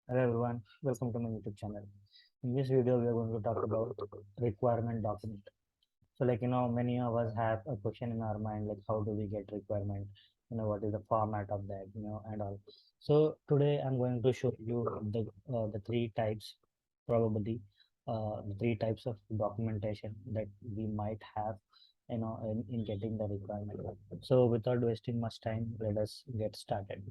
Hello everyone, welcome to my YouTube channel. In this video, we are going to talk about requirement document. So, many of us have a question in our mind, like how do we get requirement? What is the format of that? And all. So today, I'm going to show you the three types, probably the three types of documentation that we might have, in getting the requirement. So, without wasting much time, let us get started.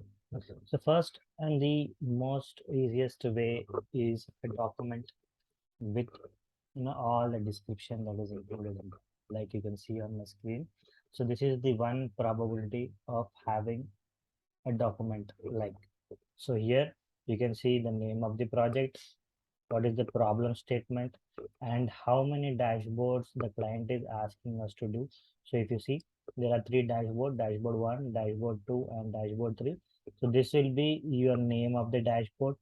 So first and the most easiest way is a document with all the description that is included in it, like you can see on the screen. So this is the one probability of having a document like. So here you can see the name of the project, what is the problem statement, and how many dashboards the client is asking us to do. So if you see, there are three dashboard: dashboard 1, dashboard 2, and dashboard 3. So this will be your name of the dashboard.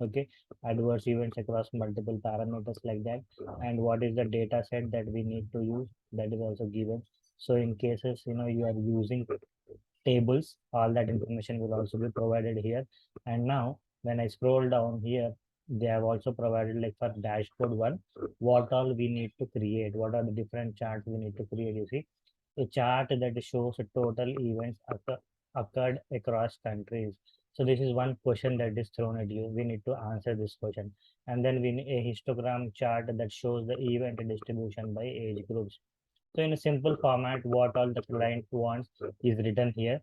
Okay, adverse events across multiple parameters like that, and what is the data set that we need to use, that is also given. So in cases you are using tables, all that information will also be provided here. And now when I scroll down here, they have also provided, like, for dashboard 1, what all we need to create, what are the different charts we need to create. You see a chart that shows the total events occurred across countries. So this is one question that is thrown at you. We need to answer this question. And then we need a histogram chart that shows the event distribution by age groups. So in a simple format, what all the client wants is written here.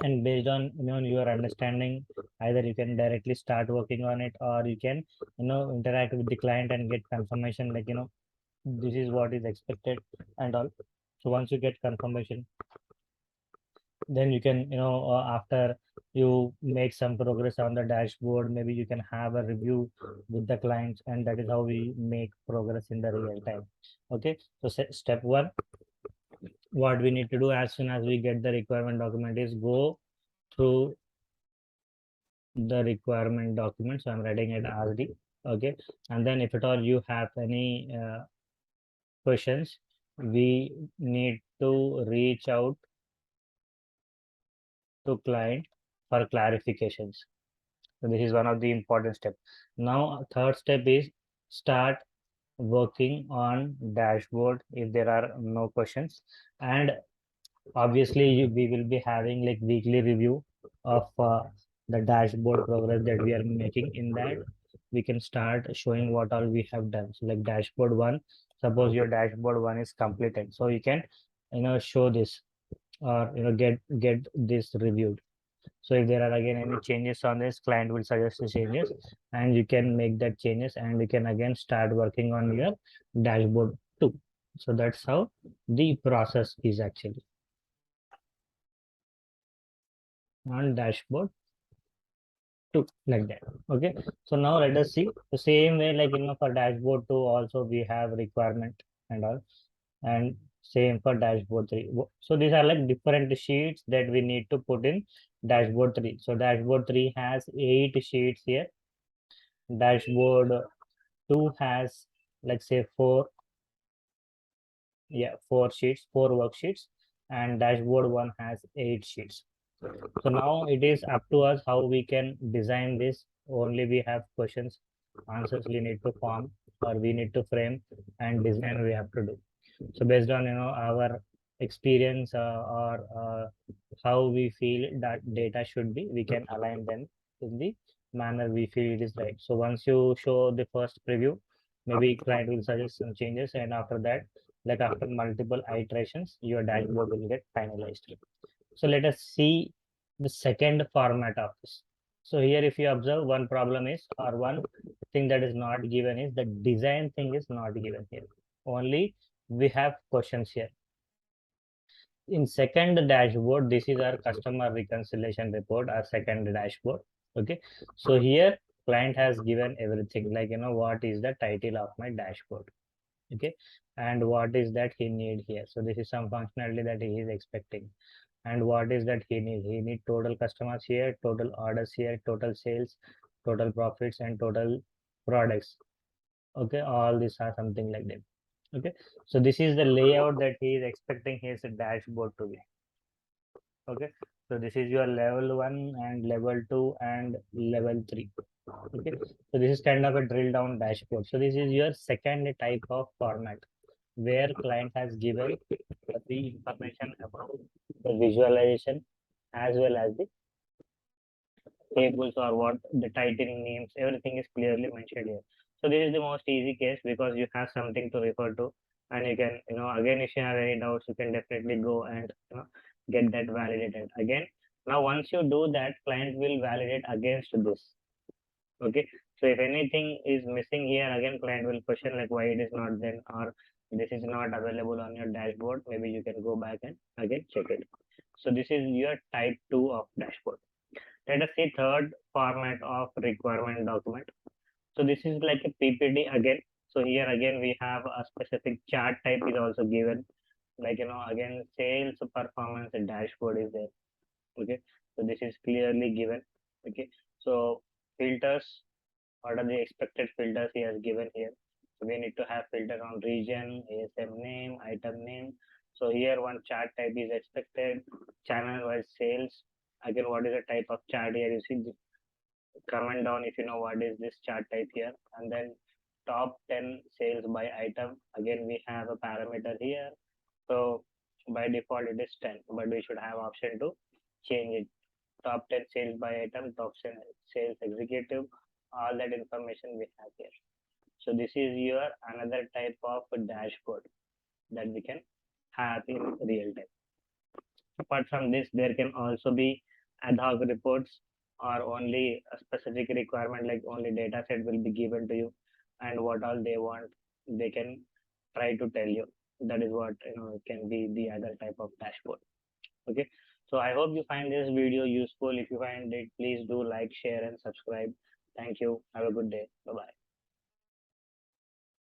And based on your understanding, either you can directly start working on it, or you can interact with the client and get confirmation, like this is what is expected and all. So once you get confirmation, then you can after you make some progress on the dashboard, maybe you can have a review with the clients, and that is how we make progress in the real time. Okay, so step one, what we need to do as soon as we get the requirement document is go through the requirement document. So I'm writing it as the. Okay, and then if at all you have any questions, we need to reach out to client for clarifications. So this is one of the important steps. Now, third step is start working on dashboard if there are no questions. And obviously, we will be having like weekly review of the dashboard progress that we are making. In that, we can start showing what all we have done. So like dashboard 1, suppose your dashboard 1 is completed. So you can show this, or get this reviewed. So if there are again any changes on this, client will suggest the changes, and you can make that changes, and you can again start working on your dashboard too. So that's how the process is actually on dashboard too, like that. Okay. So now let us see the same way, like for dashboard 2 also we have requirement and all, and same for dashboard 3. So these are like different sheets that we need to put in dashboard 3. So dashboard 3 has 8 sheets here. Dashboard 2 has, like, say, 4, yeah, 4 sheets, 4 worksheets, and dashboard 1 has 8 sheets. So now it is up to us how we can design this. Only we have questions, answers we need to form, or we need to frame, and design we have to do. So based on our experience, or how we feel that data should be, we can align them in the manner we feel it is right. So once you show the first preview, maybe client will suggest some changes, and after that, like after multiple iterations, your dashboard will get finalized. So let us see the second format of this. So here, if you observe, one problem is, or one thing that is not given is, the design thing is not given here. Only we have questions here. In second dashboard, this is our customer reconciliation report, our second dashboard. Okay, so here client has given everything, like what is the title of my dashboard. Okay, and what is that he need here. So this is some functionality that he is expecting. And what is that he need? He need total customers here, total orders here, total sales, total profits, and total products. Okay, all these are something like that. Okay, so this is the layout that he is expecting his dashboard to be. Okay, So this is your level 1 and level 2 and level 3. Okay, so this is kind of a drill down dashboard. So this is your second type of format where client has given the information about the visualization as well as the tables or what the title names, everything is clearly mentioned here. So this is the most easy case because you have something to refer to, and you can, again, if you have any doubts, you can definitely go and get that validated again. Now, once you do that, client will validate against this. Okay, so if anything is missing here, again, client will question like why it is not then, or this is not available on your dashboard. Maybe you can go back and again check it. So this is your type 2 of dashboard. Let us see third format of requirement document. So this is like a PPT again. So here again we have a specific chart type is also given. Like again sales performance dashboard is there. Okay. So this is clearly given. Okay. So filters, what are the expected filters he has given here? So we need to have filter on region, ASM name, item name. So here one chart type is expected, channel wise sales. Again, what is the type of chart here? You see comment down if you know what is this chart type here, and then top 10 sales by item. Again we have a parameter here, so by default it is 10, but we should have option to change it. Top 10 sales by item, top 10 sales executive, all that information we have here. So this is your another type of dashboard that we can have in real time. Apart from this, there can also be ad hoc reports or only a specific requirement, like only data set will be given to you, and what all they want, they can try to tell you. That is what can be the other type of dashboard. Okay. So I hope you find this video useful. If you find it, please do like, share, and subscribe. Thank you. Have a good day. Bye bye.